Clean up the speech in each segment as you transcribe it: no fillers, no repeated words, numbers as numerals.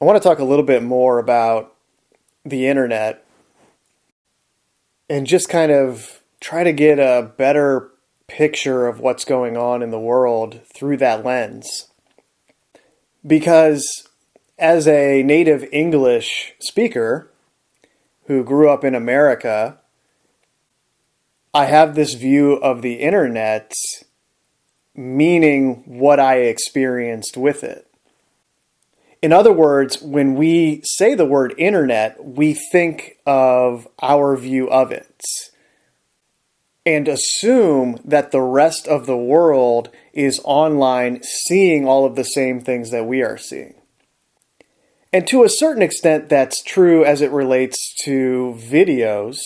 I want to talk a little bit more about the internet and just kind of try to get a better picture of what's going on in the world through that lens. Because as a native English speaker who grew up in America, I have this view of the internet meaning what I experienced with it. In other words, when we say the word internet, we think of our view of it and assume that the rest of the world is online seeing all of the same things that we are seeing. And to a certain extent, that's true as it relates to videos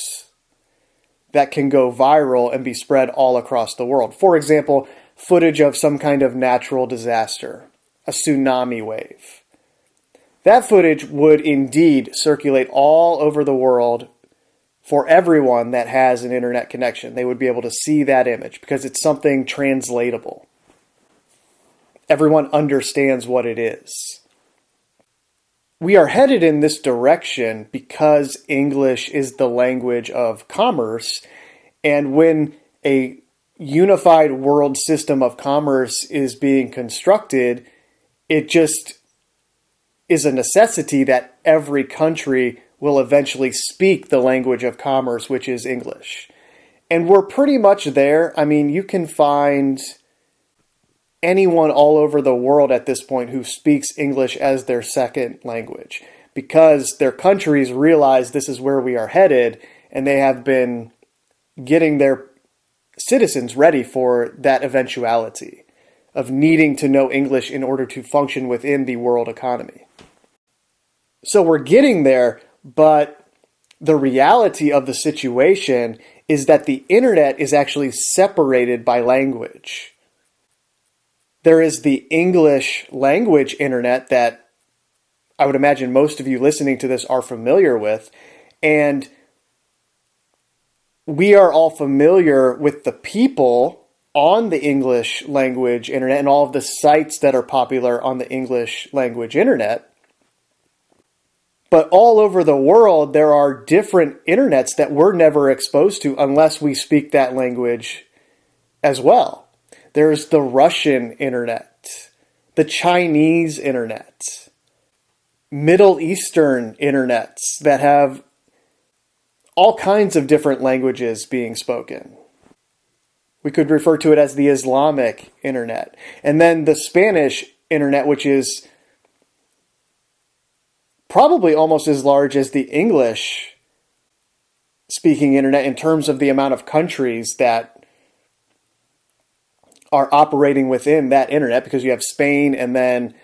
that can go viral and be spread all across the world. For example, footage of some kind of natural disaster, a tsunami wave. That footage would indeed circulate all over the world for everyone that has an internet connection. They would be able to see that image because it's something translatable. Everyone understands what it is. We are headed in this direction because English is the language of commerce, and when a unified world system of commerce is being constructed, it just is a necessity that every country will eventually speak the language of commerce, which is English. And we're pretty much there. I mean, you can find anyone all over the world at this point who speaks English as their second language because their countries realize this is where we are headed, and they have been getting their citizens ready for that eventuality of needing to know English in order to function within the world economy. So we're getting there, but the reality of the situation is that the internet is actually separated by language. There is the English language internet that I would imagine most of you listening to this are familiar with, and we are all familiar with the people on the English language internet and all of the sites that are popular on the English language internet. But all over the world, there are different internets that we're never exposed to unless we speak that language as well. There's the Russian internet, the Chinese internet, Middle Eastern internets that have all kinds of different languages being spoken. We could refer to it as the Islamic internet. And then the Spanish internet, which is probably almost as large as the English speaking internet in terms of the amount of countries that are operating within that internet, because you have Spain and then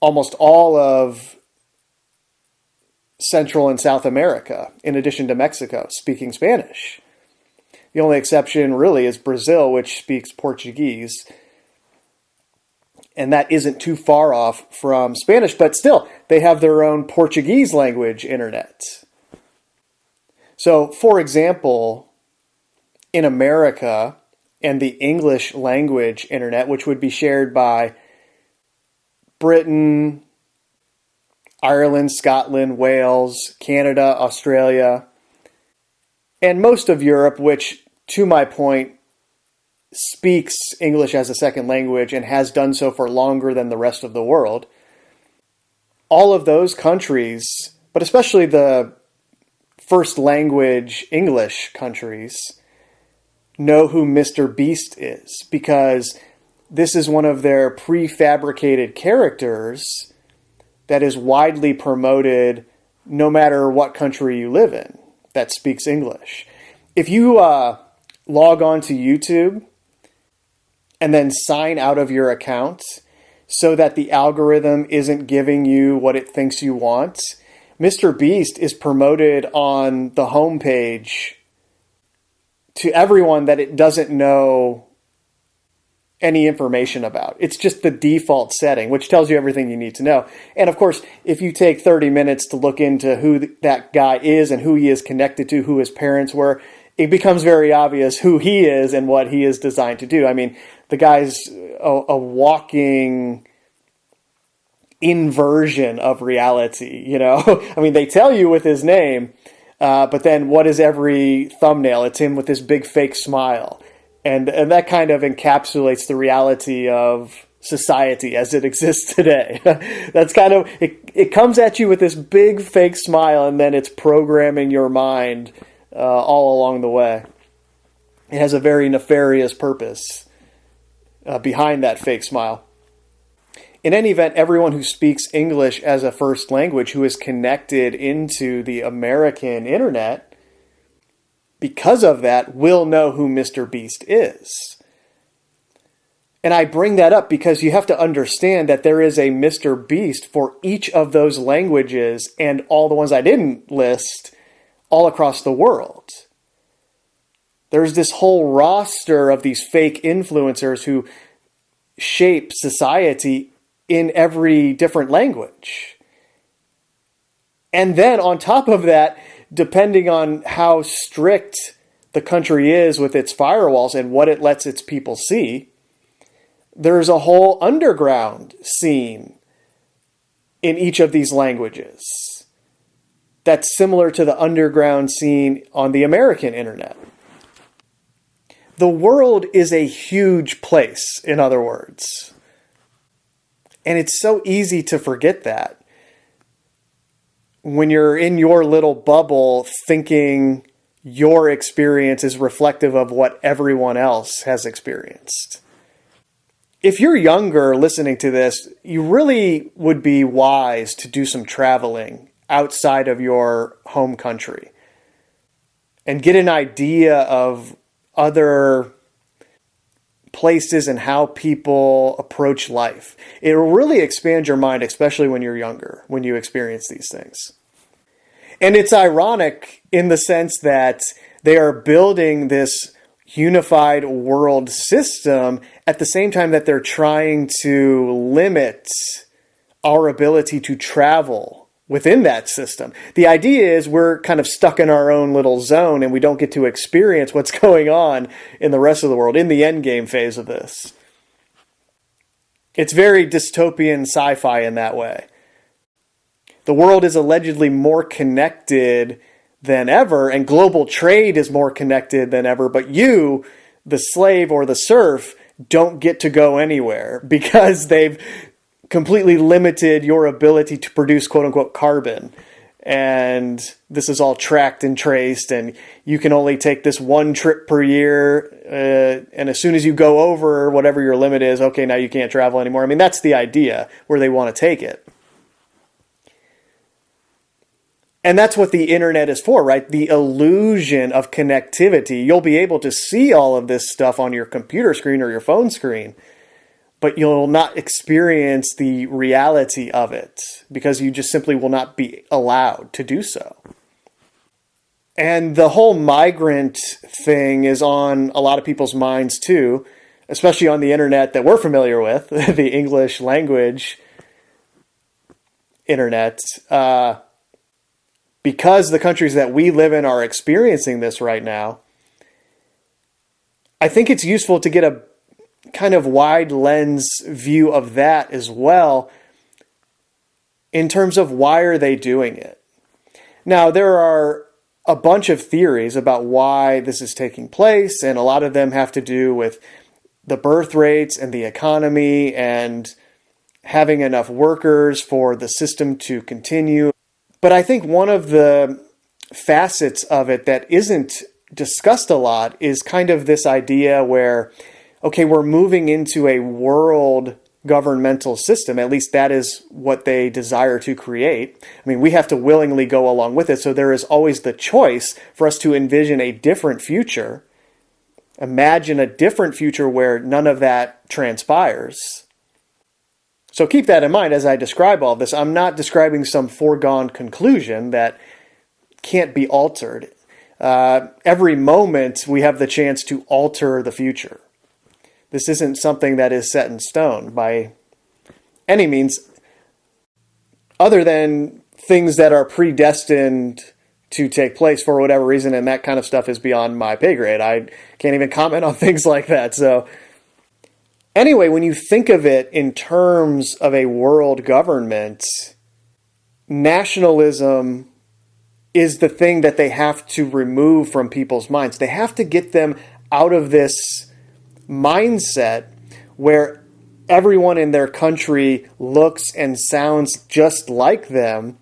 almost all of Central and South America, in addition to Mexico, speaking Spanish. The only exception really is Brazil, which speaks Portuguese. And that isn't too far off from Spanish, but still, they have their own Portuguese language internet. So, for example, in America and the English language internet, which would be shared by Britain, Ireland, Scotland, Wales, Canada, Australia, and most of Europe, which, to my point, speaks English as a second language and has done so for longer than the rest of the world. All of those countries, but especially the first language English countries, know who Mr. Beast is because this is one of their prefabricated characters that is widely promoted no matter what country you live in that speaks English. If you log on to YouTube and then sign out of your account so that the algorithm isn't giving you what it thinks you want, Mr. Beast is promoted on the homepage to everyone that it doesn't know any information about. It's just the default setting, which tells you everything you need to know. And of course, if you take 30 minutes to look into who that guy is and who he is connected to, who his parents were, it becomes very obvious who he is and what he is designed to do. I mean, the guy's a walking inversion of reality, you know? I mean, they tell you with his name, but then what is every thumbnail? It's him with this big fake smile. And that kind of encapsulates the reality of society as it exists today. That's kind of, it comes at you with this big fake smile, and then it's programming your mind all along the way. It has a very nefarious purpose behind that fake smile. In any event, everyone who speaks English as a first language, who is connected into the American internet, because of that, will know who Mr. Beast is. And I bring that up because you have to understand that there is a Mr. Beast for each of those languages and all the ones I didn't list all across the world. There's this whole roster of these fake influencers who shape society in every different language. And then on top of that, depending on how strict the country is with its firewalls and what it lets its people see, there's a whole underground scene in each of these languages that's similar to the underground scene on the American internet. The world is a huge place, in other words. And it's so easy to forget that when you're in your little bubble thinking your experience is reflective of what everyone else has experienced. If you're younger listening to this, you really would be wise to do some traveling outside of your home country and get an idea of other places and how people approach life. It will really expand your mind, especially when you're younger, when you experience these things. And it's ironic in the sense that they are building this unified world system at the same time that they're trying to limit our ability to travel within that system. The idea is we're kind of stuck in our own little zone and we don't get to experience what's going on in the rest of the world, in the endgame phase of this. It's very dystopian sci-fi in that way. The world is allegedly more connected than ever, and global trade is more connected than ever, but you, the slave or the serf, don't get to go anywhere because they've completely limited your ability to produce quote-unquote carbon. And this is all tracked and traced, and you can only take this one trip per year, and as soon as you go over whatever your limit is, okay, now you can't travel anymore. I mean, that's the idea where they want to take it. And that's what the internet is for, right? The illusion of connectivity. You'll be able to see all of this stuff on your computer screen or your phone screen, but you'll not experience the reality of it because you just simply will not be allowed to do so. And the whole migrant thing is on a lot of people's minds too, especially on the internet that we're familiar with, the English language internet. Because the countries that we live in are experiencing this right now, I think it's useful to get a kind of wide lens view of that as well in terms of why are they doing it. Now, there are a bunch of theories about why this is taking place, and a lot of them have to do with the birth rates and the economy and having enough workers for the system to continue. But I think one of the facets of it that isn't discussed a lot is kind of this idea where, okay, we're moving into a world governmental system. At least that is what they desire to create. I mean, we have to willingly go along with it. So there is always the choice for us to envision a different future. Imagine a different future where none of that transpires. So keep that in mind as I describe all this. I'm not describing some foregone conclusion that can't be altered. Every moment we have the chance to alter the future. This isn't something that is set in stone by any means, other than things that are predestined to take place for whatever reason, and that kind of stuff is beyond my pay grade. I can't even comment on things like that. Anyway, when you think of it in terms of a world government, nationalism is the thing that they have to remove from people's minds. They have to get them out of this mindset where everyone in their country looks and sounds just like them,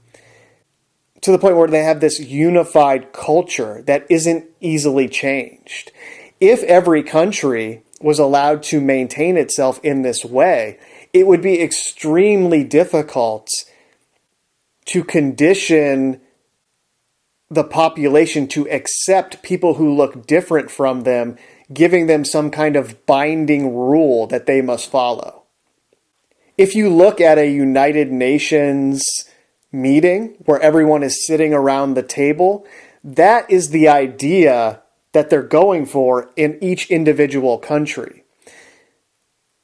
to the point where they have this unified culture that isn't easily changed. If every country was allowed to maintain itself in this way, it would be extremely difficult to condition the population to accept people who look different from them, giving them some kind of binding rule that they must follow. If you look at a United Nations meeting where everyone is sitting around the table, that is the idea that they're going for in each individual country.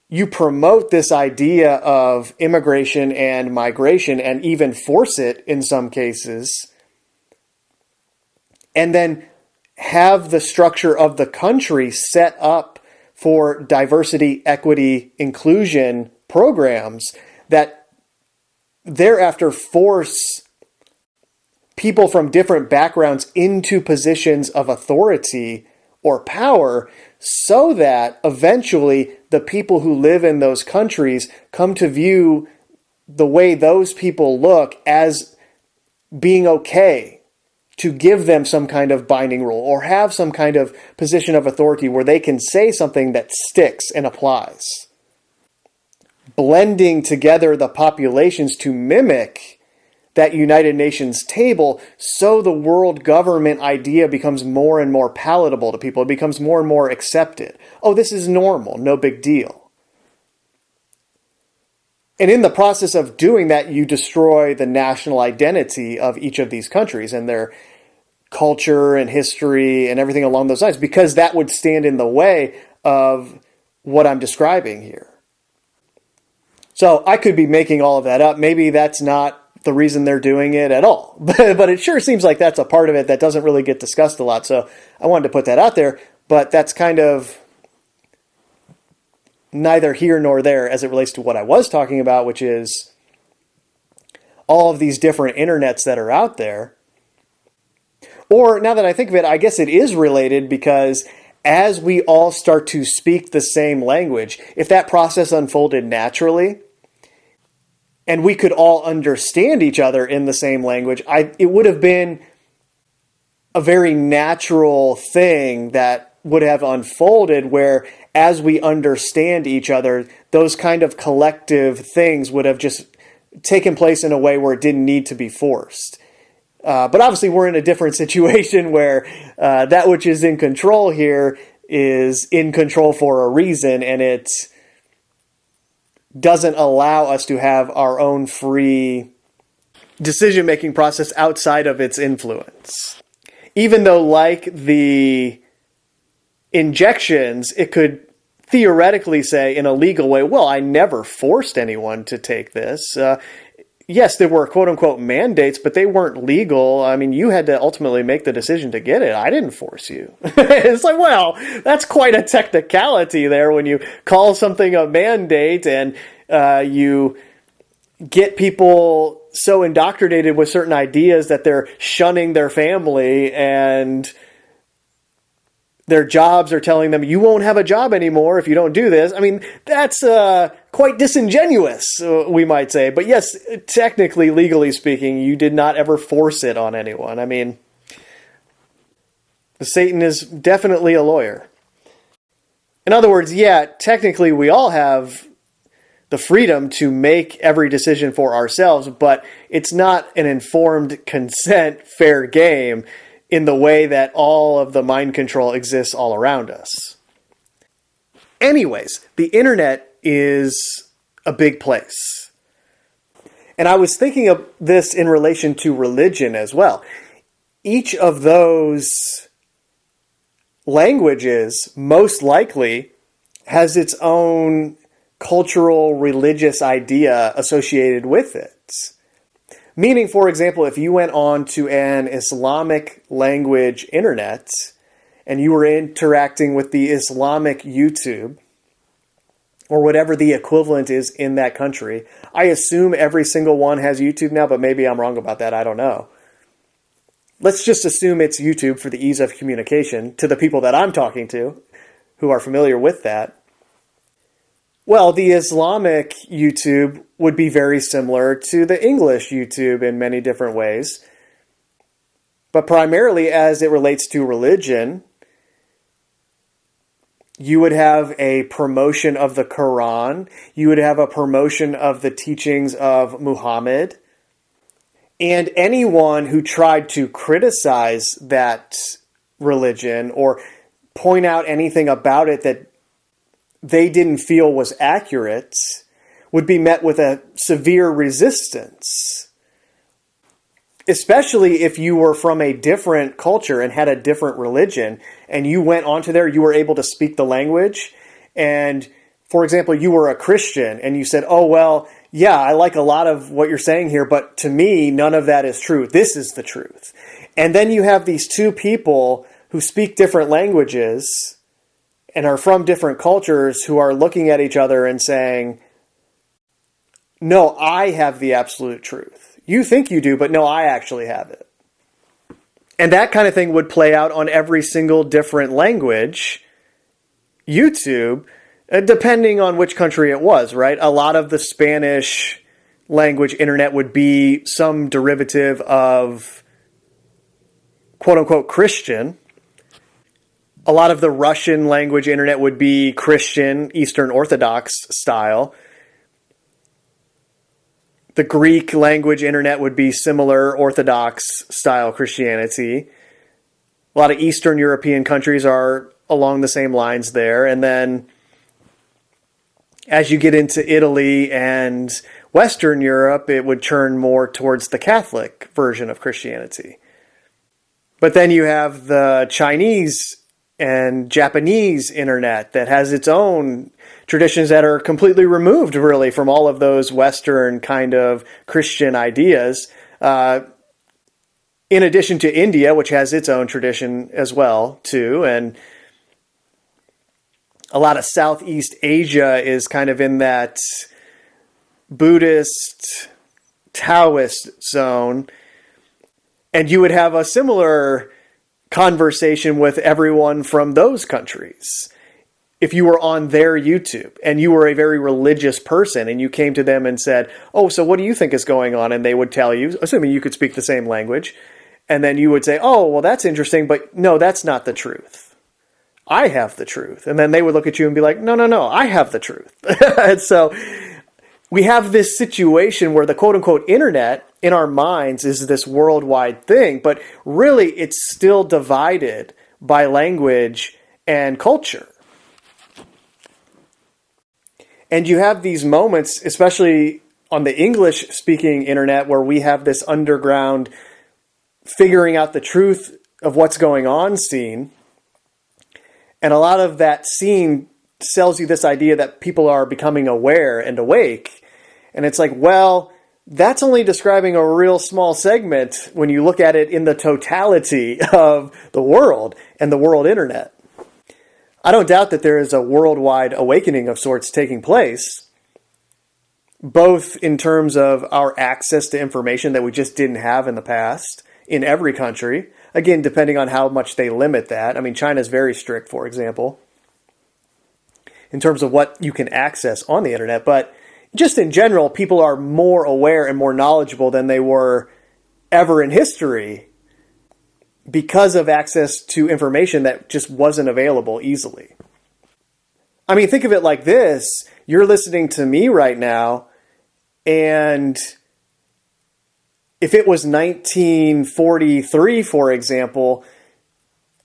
You promote this idea of immigration and migration and even force it in some cases, and then have the structure of the country set up for diversity, equity, inclusion programs that thereafter force people from different backgrounds into positions of authority or power, so that eventually the people who live in those countries come to view the way those people look as being okay, to give them some kind of binding rule or have some kind of position of authority where they can say something that sticks and applies. Blending together the populations to mimic that United Nations table, so the world government idea becomes more and more palatable to people. It becomes more and more accepted. Oh, this is normal, no big deal. And in the process of doing that, you destroy the national identity of each of these countries and their culture and history and everything along those lines, because that would stand in the way of what I'm describing here. So I could be making all of that up. Maybe that's not the reason they're doing it at all. But it sure seems like that's a part of it that doesn't really get discussed a lot. So I wanted to put that out there, but that's kind of neither here nor there as it relates to what I was talking about, which is all of these different internets that are out there. Or now that I think of it, I guess it is related, because as we all start to speak the same language, if that process unfolded naturally, and we could all understand each other in the same language, it would have been a very natural thing that would have unfolded, where as we understand each other, those kind of collective things would have just taken place in a way where it didn't need to be forced. But obviously we're in a different situation where that which is in control here is in control for a reason, and it doesn't allow us to have our own free decision-making process outside of its influence. Even though, like the injections, it could theoretically say in a legal way, well, I never forced anyone to take this. Yes, there were quote-unquote mandates, but they weren't legal. I mean, you had to ultimately make the decision to get it. I didn't force you. It's like, well, that's quite a technicality there when you call something a mandate and you get people so indoctrinated with certain ideas that they're shunning their family, and their jobs are telling them, you won't have a job anymore if you don't do this. I mean, that's quite disingenuous, we might say. But yes, technically, legally speaking, you did not ever force it on anyone. I mean, Satan is definitely a lawyer. In other words, yeah, technically we all have the freedom to make every decision for ourselves, but it's not an informed consent fair game in the way that all of the mind control exists all around us. Anyways, the internet is a big place. And I was thinking of this in relation to religion as well. Each of those languages most likely has its own cultural, religious idea associated with it. Meaning, for example, if you went on to an Islamic language internet and you were interacting with the Islamic YouTube, or whatever the equivalent is in that country. I assume every single one has YouTube now, but maybe I'm wrong about that. I don't know. Let's just assume it's YouTube for the ease of communication to the people that I'm talking to who are familiar with that. Well, the Islamic YouTube would be very similar to the English YouTube in many different ways. But primarily as it relates to religion, you would have a promotion of the Quran. You would have a promotion of the teachings of Muhammad. And anyone who tried to criticize that religion or point out anything about it that they didn't feel was accurate would be met with a severe resistance. Especially if you were from a different culture and had a different religion and you went onto there, you were able to speak the language. And for example, you were a Christian and you said, oh, well, yeah, I like a lot of what you're saying here, but to me, none of that is true. This is the truth. And then you have these two people who speak different languages and are from different cultures who are looking at each other and saying, no, I have the absolute truth. You think you do, but no, I actually have it. And that kind of thing would play out on every single different language YouTube, depending on which country it was, right? A lot of the Spanish language internet would be some derivative of quote-unquote Christian. A lot of the Russian language internet would be Christian, Eastern Orthodox style. The Greek language internet would be similar Orthodox style Christianity. A lot of Eastern European countries are along the same lines there. And then as you get into Italy and Western Europe, it would turn more towards the Catholic version of Christianity. But then you have the Chinese and Japanese internet that has its own traditions that are completely removed, really, from all of those Western kind of Christian ideas. In addition to India, which has its own tradition as well, too. And a lot of Southeast Asia is kind of in that Buddhist, Taoist zone. And you would have a similar conversation with everyone from those countries. If you were on their YouTube and you were a very religious person and you came to them and said, oh, so what do you think is going on? And they would tell you, assuming you could speak the same language, and then you would say, oh, well, that's interesting, but no, that's not the truth. I have the truth. And then they would look at you and be like, no, I have the truth. And so we have this situation where the quote-unquote internet in our minds is this worldwide thing, but really it's still divided by language and culture. And you have these moments, especially on the English-speaking internet, where we have this underground figuring out the truth of what's going on scene. And a lot of that scene sells you this idea that people are becoming aware and awake. And it's like, well, that's only describing a real small segment when you look at it in the totality of the world and the world internet. I don't doubt that there is a worldwide awakening of sorts taking place, both in terms of our access to information that we just didn't have in the past in every country. Again, depending on how much they limit that. I mean, China's very strict, for example, in terms of what you can access on the internet. But just in general, people are more aware and more knowledgeable than they were ever in history because of access to information that just wasn't available easily. I mean, think of it like this. You're listening to me right now, and if it was 1943, for example,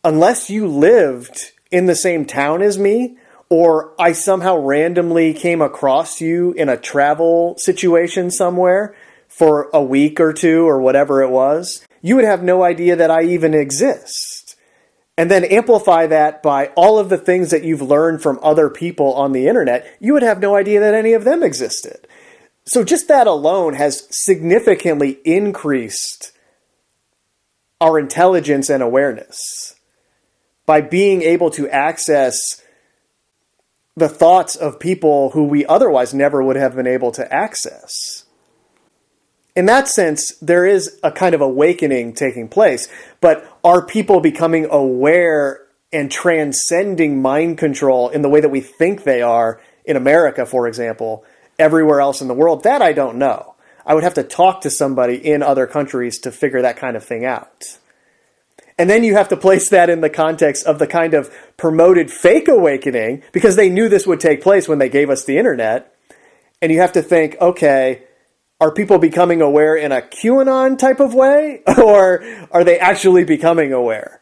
unless you lived in the same town as me, or I somehow randomly came across you in a travel situation somewhere for a week or two or whatever it was, you would have no idea that I even exist. And then amplify that by all of the things that you've learned from other people on the internet, you would have no idea that any of them existed. So just that alone has significantly increased our intelligence and awareness by being able to access the thoughts of people who we otherwise never would have been able to access. In that sense, there is a kind of awakening taking place, but are people becoming aware and transcending mind control in the way that we think they are in America, for example, everywhere else in the world? That I don't know. I would have to talk to somebody in other countries to figure that kind of thing out. And then you have to place that in the context of the kind of promoted fake awakening, because they knew this would take place when they gave us the internet. And you have to think, okay, are people becoming aware in a QAnon type of way, or are they actually becoming aware?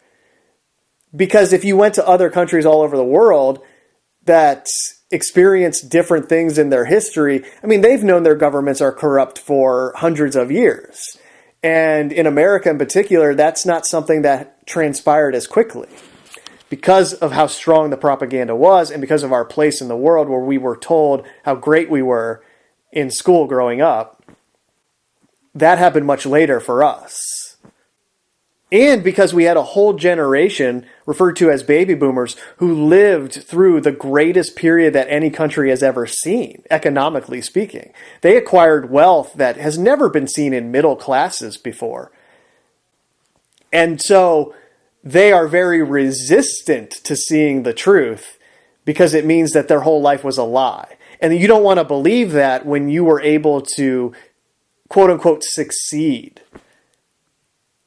Because if you went to other countries all over the world that experience different things in their history, I mean, they've known their governments are corrupt for hundreds of years. And in America in particular, that's not something that transpired as quickly. Because of how strong the propaganda was, and because of our place in the world where we were told how great we were in school growing up, that happened much later for us. And because we had a whole generation, referred to as baby boomers, who lived through the greatest period that any country has ever seen, economically speaking. They acquired wealth that has never been seen in middle classes before. And so they are very resistant to seeing the truth, because it means that their whole life was a lie. And you don't want to believe that when you were able to, quote unquote, succeed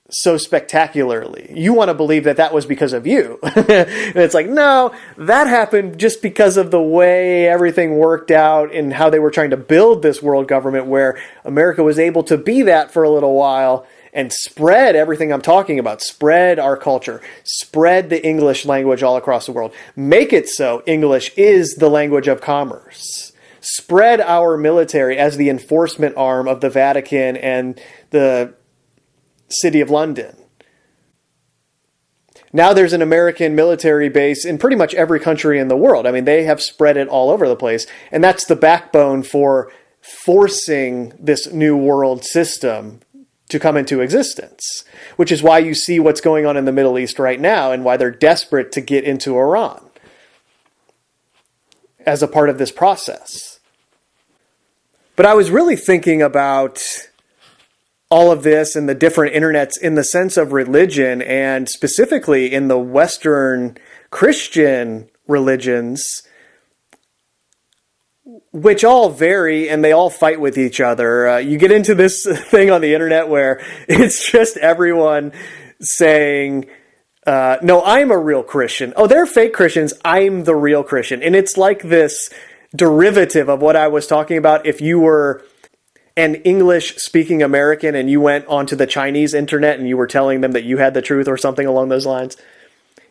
so spectacularly. You want to believe that that was because of you. And it's like, no, that happened just because of the way everything worked out and how they were trying to build this world government, where America was able to be that for a little while and spread everything I'm talking about, spread our culture, spread the English language all across the world, make it so English is the language of commerce, spread our military as the enforcement arm of the Vatican and the City of London. Now there's an American military base in pretty much every country in the world. I mean, they have spread it all over the place. And that's the backbone for forcing this new world system to come into existence, which is why you see what's going on in the Middle East right now and why they're desperate to get into Iran as a part of this process. But I was really thinking about all of this and the different internets in the sense of religion, and specifically in the Western Christian religions, which all vary and they all fight with each other. You get into this thing on the internet where it's just everyone saying, no, I'm a real Christian. Oh, they're fake Christians. I'm the real Christian. And it's like this derivative of what I was talking about. If you were an English-speaking American and you went onto the Chinese internet and you were telling them that you had the truth or something along those lines,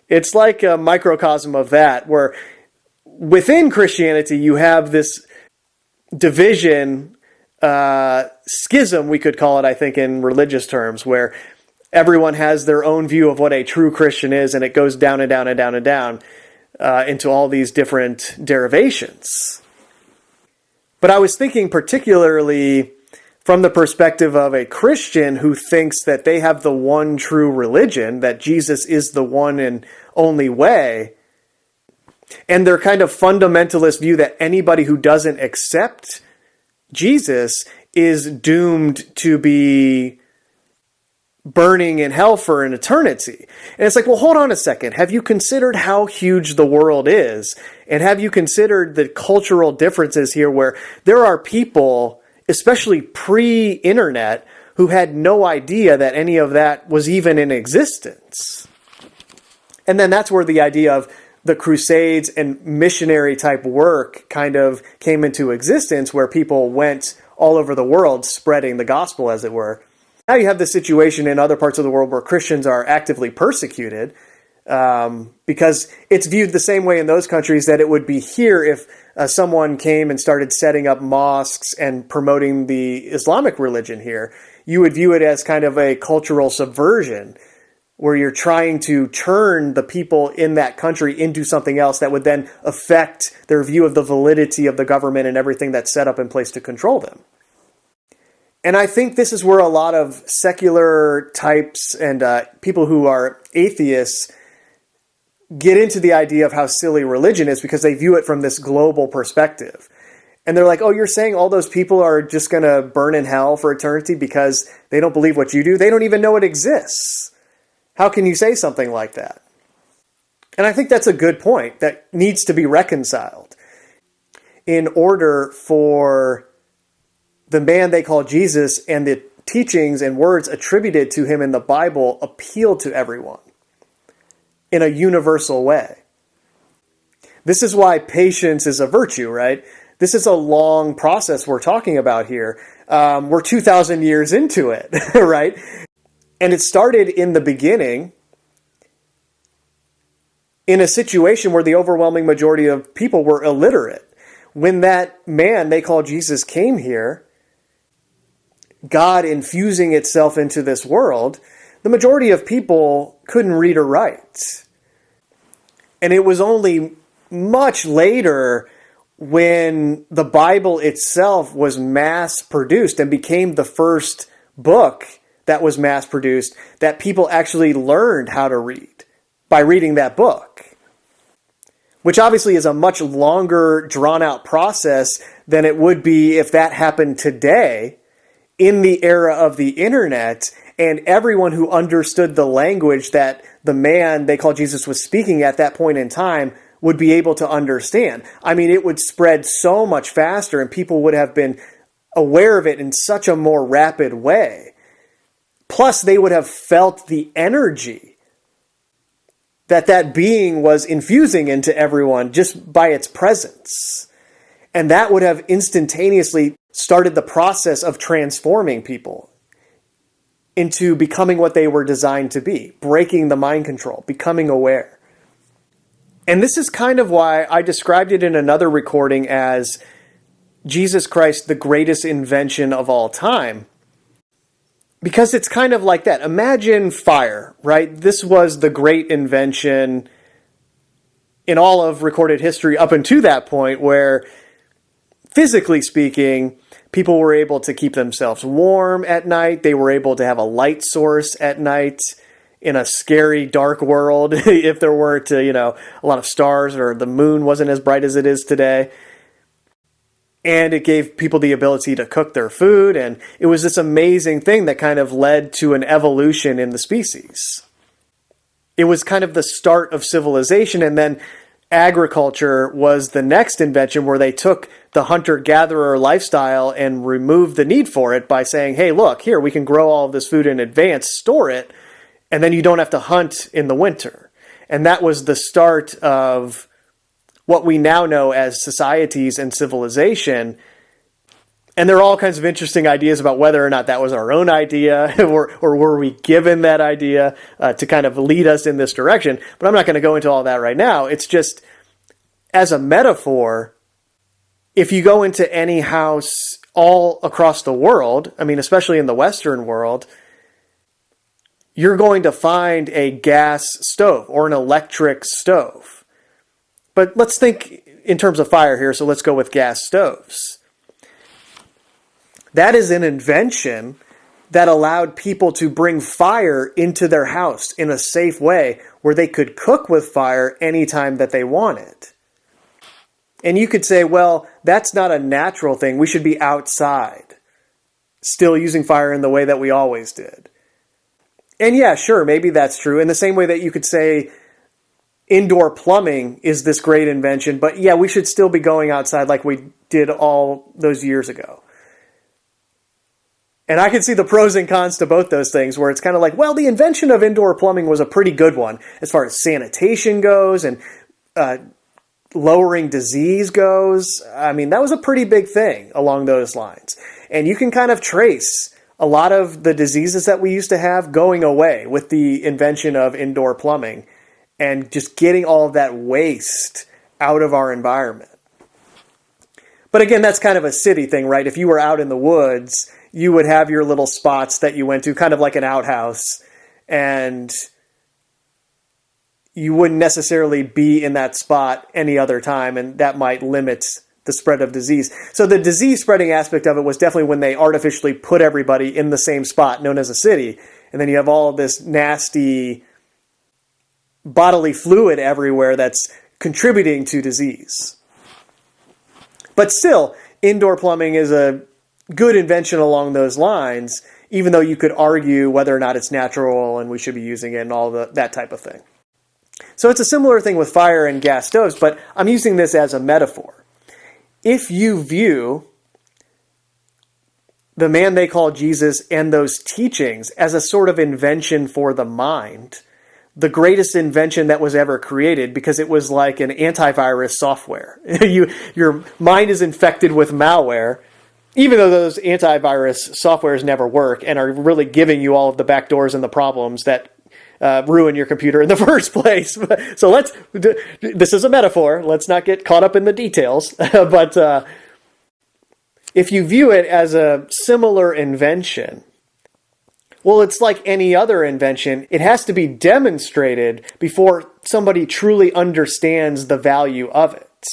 it's like a microcosm of that, where within Christianity you have this division, schism we could call it, I think, in religious terms, where everyone has their own view of what a true Christian is, and it goes down and down and down and down into all these different derivations. But I was thinking particularly from the perspective of a Christian who thinks that they have the one true religion, that Jesus is the one and only way, and their kind of fundamentalist view that anybody who doesn't accept Jesus is doomed to be burning in hell for an eternity. And it's like, well, hold on a second. Have you considered how huge the world is? And have you considered the cultural differences here, where there are people, especially pre-internet, who had no idea that any of that was even in existence? And then that's where the idea of the Crusades and missionary type work kind of came into existence, where people went all over the world spreading the gospel, as it were. Now you have the situation in other parts of the world where Christians are actively persecuted, because it's viewed the same way in those countries that it would be here if someone came and started setting up mosques and promoting the Islamic religion here. You would view it as kind of a cultural subversion, where you're trying to turn the people in that country into something else that would then affect their view of the validity of the government and everything that's set up in place to control them. And I think this is where a lot of secular types and people who are atheists get into the idea of how silly religion is because they view it from this global perspective. And they're like, oh, you're saying all those people are just going to burn in hell for eternity because they don't believe what you do? They don't even know it exists. How can you say something like that? And I think that's a good point that needs to be reconciled. In order for the man they call Jesus and the teachings and words attributed to him in the Bible appeal to everyone in a universal way. This is why patience is a virtue, right? This is a long process we're talking about here. We're 2,000 years into it, right? And it started in the beginning in a situation where the overwhelming majority of people were illiterate. When that man they call Jesus came here, God infusing itself into this world, the majority of people couldn't read or write. And it was only much later when the Bible itself was mass produced and became the first book that was mass produced that people actually learned how to read by reading that book. Which obviously is a much longer, drawn-out process than it would be if that happened today in the era of the internet and everyone who understood the language that the man they call Jesus was speaking at that point in time would be able to understand. I mean, it would spread so much faster and people would have been aware of it in such a more rapid way. Plus, they would have felt the energy that being was infusing into everyone just by its presence. And that would have instantaneously started the process of transforming people into becoming what they were designed to be, breaking the mind control, becoming aware. And this is kind of why I described it in another recording as Jesus Christ, the greatest invention of all time. Because it's kind of like that. Imagine fire, right? This was the great invention in all of recorded history up until that point where, physically speaking, people were able to keep themselves warm at night. They were able to have a light source at night in a scary, dark world if there weren't, a lot of stars or the moon wasn't as bright as it is today. And it gave people the ability to cook their food. And it was this amazing thing that kind of led to an evolution in the species. It was kind of the start of civilization. And then agriculture was the next invention where they took the hunter-gatherer lifestyle and removed the need for it by saying, hey, look, here, we can grow all of this food in advance, store it, and then you don't have to hunt in the winter. And that was the start of what we now know as societies and civilization. And there are all kinds of interesting ideas about whether or not that was our own idea or were we given that idea to kind of lead us in this direction. But I'm not going to go into all that right now. It's just, as a metaphor, if you go into any house all across the world, I mean, especially in the Western world, you're going to find a gas stove or an electric stove. But let's think in terms of fire here, so let's go with gas stoves. That is an invention that allowed people to bring fire into their house in a safe way where they could cook with fire anytime that they wanted. And you could say, well, that's not a natural thing. We should be outside, still using fire in the way that we always did. And yeah, sure, maybe that's true. In the same way that you could say indoor plumbing is this great invention, but yeah, we should still be going outside like we did all those years ago. And I can see the pros and cons to both those things, where it's kind of like, well, the invention of indoor plumbing was a pretty good one as far as sanitation goes and lowering disease goes. I mean, that was a pretty big thing along those lines. And you can kind of trace a lot of the diseases that we used to have going away with the invention of indoor plumbing and just getting all of that waste out of our environment. But again, that's kind of a city thing, right? If you were out in the woods, you would have your little spots that you went to, kind of like an outhouse, and you wouldn't necessarily be in that spot any other time, and that might limit the spread of disease. So the disease spreading aspect of it was definitely when they artificially put everybody in the same spot known as a city, and then you have all of this nasty bodily fluid everywhere that's contributing to disease. But still, indoor plumbing is a good invention along those lines, even though you could argue whether or not it's natural and we should be using it and all that type of thing. So it's a similar thing with fire and gas stoves, but I'm using this as a metaphor. If you view the man they call Jesus and those teachings as a sort of invention for the mind, the greatest invention that was ever created, because it was like an antivirus software. Your mind is infected with malware, even though those antivirus softwares never work and are really giving you all of the backdoors and the problems that ruin your computer in the first place. So this is a metaphor. Let's not get caught up in the details. But if you view it as a similar invention, well, it's like any other invention. It has to be demonstrated before somebody truly understands the value of it.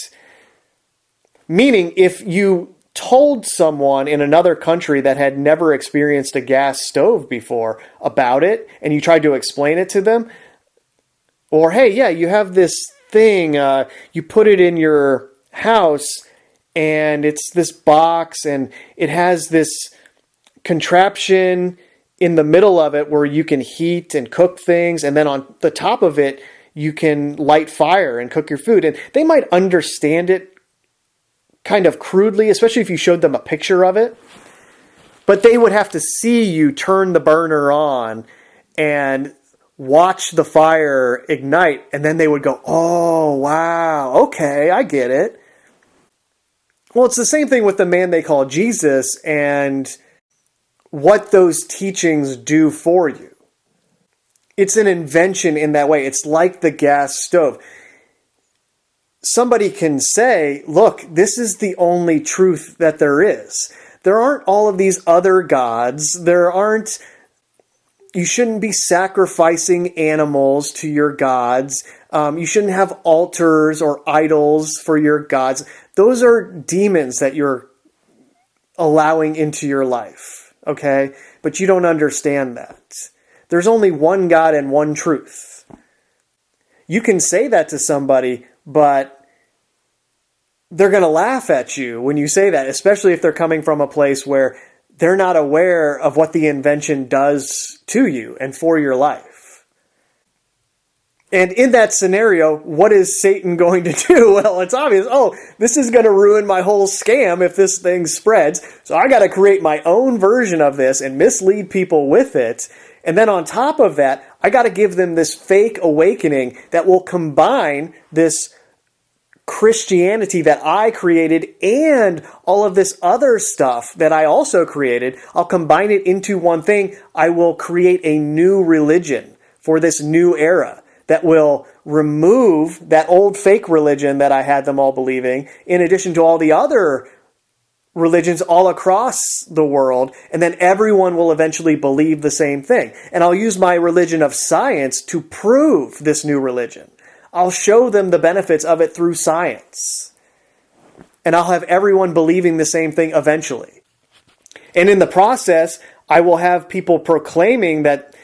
Meaning, if you told someone in another country that had never experienced a gas stove before about it, and you tried to explain it to them, or, hey, yeah, you have this thing, you put it in your house, and it's this box, and it has this contraption in the middle of it where you can heat and cook things, and then on the top of it, you can light fire and cook your food. And they might understand it kind of crudely, especially if you showed them a picture of it. But they would have to see you turn the burner on and watch the fire ignite, and then they would go, oh, wow, okay, I get it. Well, it's the same thing with the man they call Jesus and what those teachings do for you. It's an invention in that way. It's like the gas stove. Somebody can say, look, this is the only truth that there is. There aren't all of these other gods. You shouldn't be sacrificing animals to your gods. You shouldn't have altars or idols for your gods. Those are demons that you're allowing into your life, okay? But you don't understand that. There's only one God and one truth. You can say that to somebody, but they're going to laugh at you when you say that, especially if they're coming from a place where they're not aware of what the invention does to you and for your life. And in that scenario, what is Satan going to do? Well, it's obvious. Oh, this is going to ruin my whole scam if this thing spreads. So I got to create my own version of this and mislead people with it. And then on top of that, I got to give them this fake awakening that will combine this Christianity that I created and all of this other stuff that I also created. I'll combine it into one thing. I will create a new religion for this new era that will remove that old fake religion that I had them all believing, in addition to all the other religions all across the world, and then everyone will eventually believe the same thing. And I'll use my religion of science to prove this new religion. I'll show them the benefits of it through science. And I'll have everyone believing the same thing eventually. And in the process, I will have people proclaiming that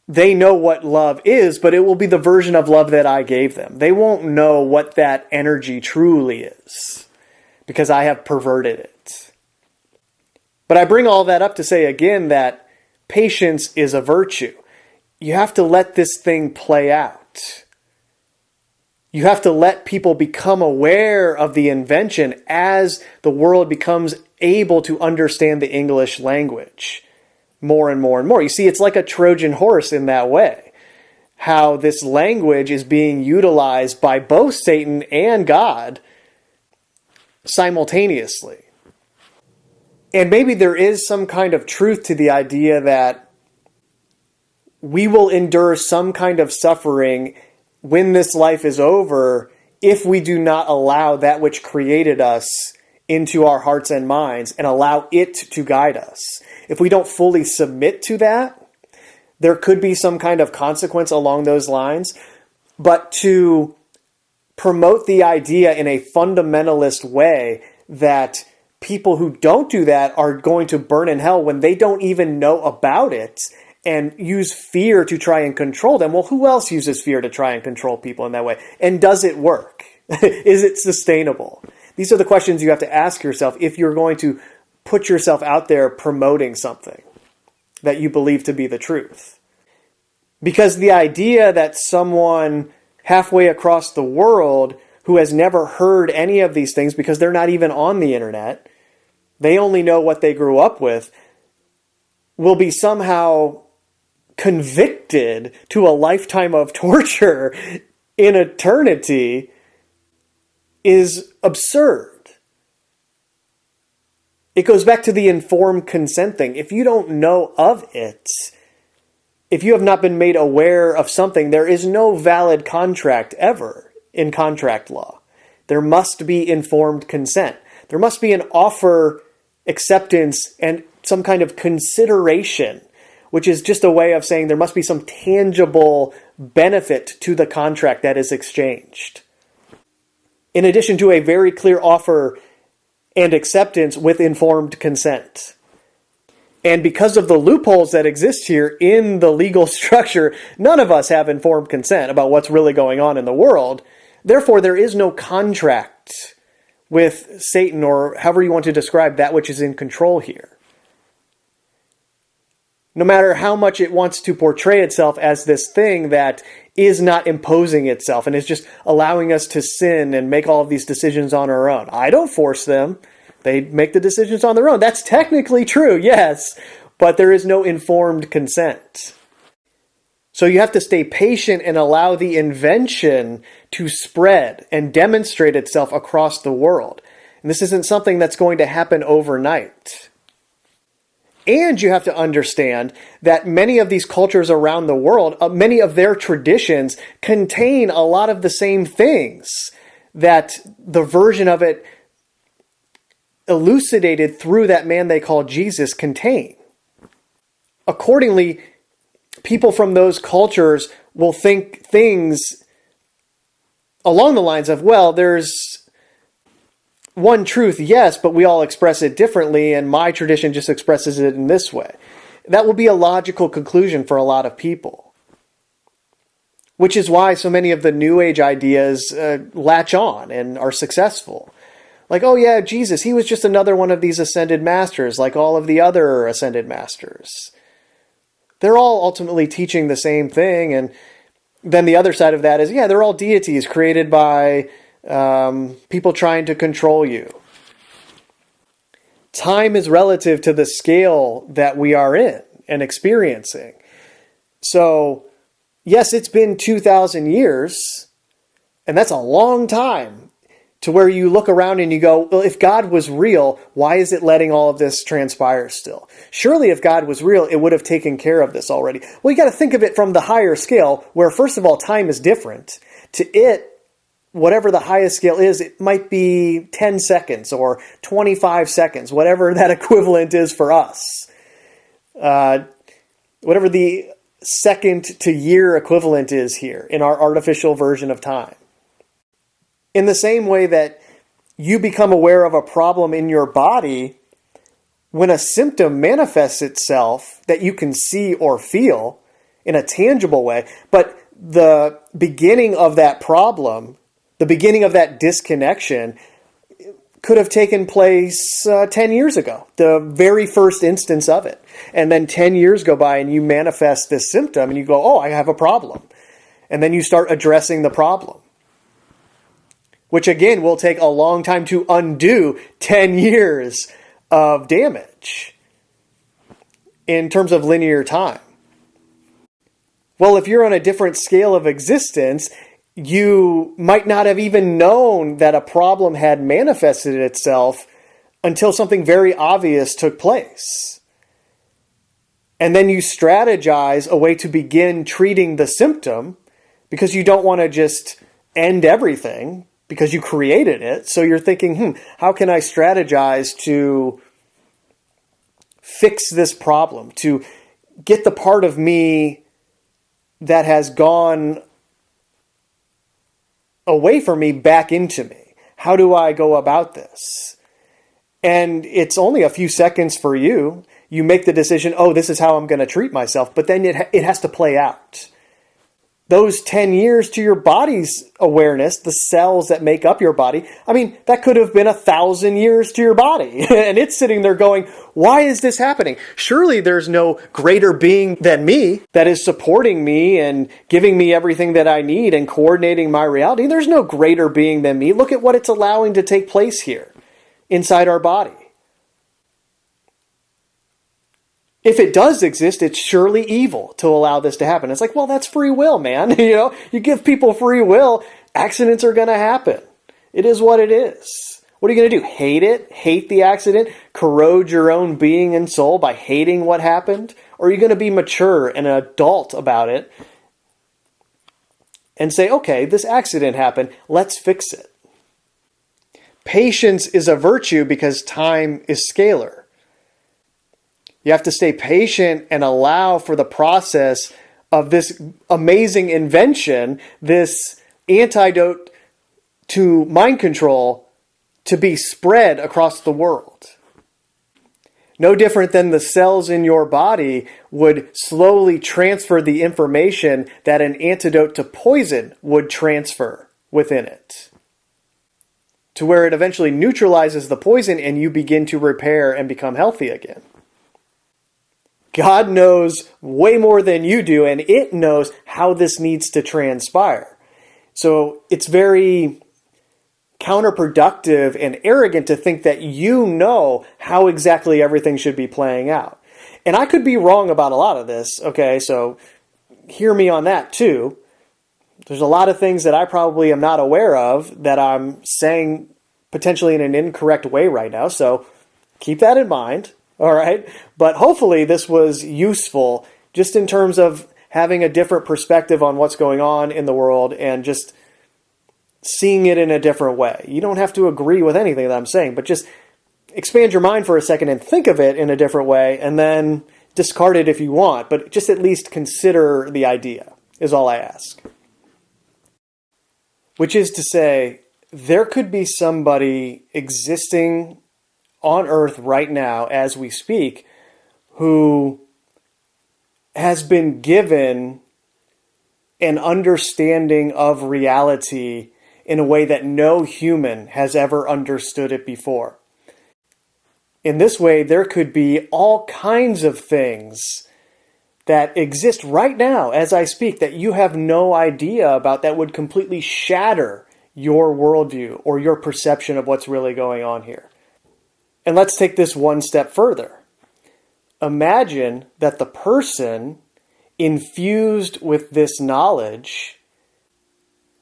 they know what love is, but it will be the version of love that I gave them. They won't know what that energy truly is because I have perverted it. But I bring all that up to say again that patience is a virtue. You have to let this thing play out. You have to let people become aware of the invention as the world becomes able to understand the English language more and more and more. You see, it's like a Trojan horse in that way. How this language is being utilized by both Satan and God simultaneously. And maybe there is some kind of truth to the idea that we will endure some kind of suffering when this life is over if we do not allow that which created us into our hearts and minds and allow it to guide us. If we don't fully submit to that, there could be some kind of consequence along those lines. But to promote the idea in a fundamentalist way that people who don't do that are going to burn in hell when they don't even know about it, and use fear to try and control them. Well, who else uses fear to try and control people in that way? And does it work? Is it sustainable? These are the questions you have to ask yourself if you're going to put yourself out there promoting something that you believe to be the truth. Because the idea that someone halfway across the world who has never heard any of these things, because they're not even on the internet, they only know what they grew up with, will be somehow convicted to a lifetime of torture in eternity is absurd. It goes back to the informed consent thing. If you don't know of it, if you have not been made aware of something, there is no valid contract ever in contract law. There must be informed consent. There must be an offer, acceptance, and some kind of consideration, which is just a way of saying there must be some tangible benefit to the contract that is exchanged. In addition to a very clear offer and acceptance with informed consent. And because of the loopholes that exist here in the legal structure, none of us have informed consent about what's really going on in the world. Therefore, there is no contract with Satan, or however you want to describe that which is in control here. No matter how much it wants to portray itself as this thing that is not imposing itself and is just allowing us to sin and make all of these decisions on our own. I don't force them. They make the decisions on their own. That's technically true, yes, but there is no informed consent. So you have to stay patient and allow the invention to spread and demonstrate itself across the world. And this isn't something that's going to happen overnight. And you have to understand that many of these cultures around the world, many of their traditions contain a lot of the same things that the version of it elucidated through that man they call Jesus contain. Accordingly, people from those cultures will think things along the lines of, well, there's one truth, yes, but we all express it differently, and my tradition just expresses it in this way. That will be a logical conclusion for a lot of people. Which is why so many of the New Age ideas latch on and are successful. Like, oh yeah, Jesus, he was just another one of these ascended masters, like all of the other ascended masters. They're all ultimately teaching the same thing, and then the other side of that is, yeah, they're all deities created by people trying to control you. Time is relative to the scale that we are in and experiencing. So, yes, it's been 2,000 years, and that's a long time, to where you look around and you go, well, if God was real, why is it letting all of this transpire still? Surely if God was real, it would have taken care of this already. Well, you got to think of it from the higher scale, where first of all, time is different. To it, whatever the highest scale is, it might be 10 seconds or 25 seconds, whatever that equivalent is for us. Whatever the second to year equivalent is here in our artificial version of time. In the same way that you become aware of a problem in your body when a symptom manifests itself that you can see or feel in a tangible way, but the beginning of that problem, the beginning of that disconnection could have taken place 10 years ago, the very first instance of it. And then 10 years go by and you manifest this symptom and you go, oh, I have a problem. And then you start addressing the problem, which again will take a long time to undo 10 years of damage in terms of linear time. Well, if you're on a different scale of existence, you might not have even known that a problem had manifested itself until something very obvious took place. And then you strategize a way to begin treating the symptom because you don't want to just end everything because you created it. So you're thinking, how can I strategize to fix this problem, to get the part of me that has gone away from me back into me? How do I go about this? And it's only a few seconds for you. You make the decision, oh, this is how I'm going to treat myself, but then it has to play out. Those 10 years to your body's awareness, the cells that make up your body, I mean, that could have been 1,000 years to your body. And it's sitting there going, why is this happening? Surely there's no greater being than me that is supporting me and giving me everything that I need and coordinating my reality. There's no greater being than me. Look at what it's allowing to take place here inside our body. If it does exist, it's surely evil to allow this to happen. It's like, well, that's free will, man. You give people free will, accidents are going to happen. It is what it is. What are you going to do? Hate it? Hate the accident? Corrode your own being and soul by hating what happened? Or are you going to be mature and an adult about it and say, okay, this accident happened, let's fix it? Patience is a virtue because time is scalar. You have to stay patient and allow for the process of this amazing invention, this antidote to mind control, to be spread across the world. No different than the cells in your body would slowly transfer the information that an antidote to poison would transfer within it, to where it eventually neutralizes the poison and you begin to repair and become healthy again. God knows way more than you do, and it knows how this needs to transpire. So it's very counterproductive and arrogant to think that you know how exactly everything should be playing out. And I could be wrong about a lot of this, okay? So hear me on that too. There's a lot of things that I probably am not aware of that I'm saying potentially in an incorrect way right now, so keep that in mind. All right. But hopefully this was useful just in terms of having a different perspective on what's going on in the world and just seeing it in a different way. You don't have to agree with anything that I'm saying, but just expand your mind for a second and think of it in a different way and then discard it if you want. But just at least consider the idea is all I ask. Which is to say, there could be somebody existing on earth right now as we speak who has been given an understanding of reality in a way that no human has ever understood it before. In this way, there could be all kinds of things that exist right now as I speak that you have no idea about that would completely shatter your worldview or your perception of what's really going on here. And let's take this one step further. Imagine that the person infused with this knowledge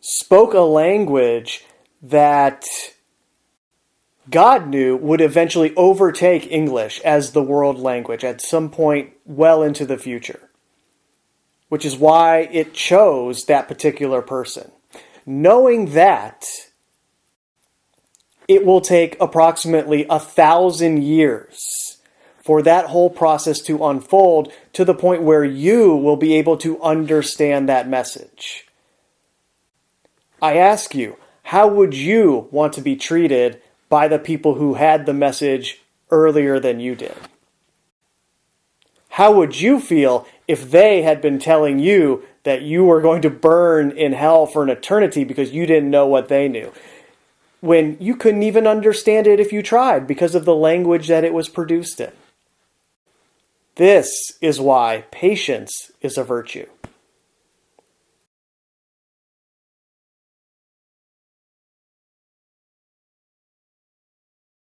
spoke a language that God knew would eventually overtake English as the world language at some point well into the future, which is why it chose that particular person. Knowing that it will take approximately 1,000 years for that whole process to unfold to the point where you will be able to understand that message. I ask you, how would you want to be treated by the people who had the message earlier than you did? How would you feel if they had been telling you that you were going to burn in hell for an eternity because you didn't know what they knew, when you couldn't even understand it if you tried because of the language that it was produced in? This is why patience is a virtue.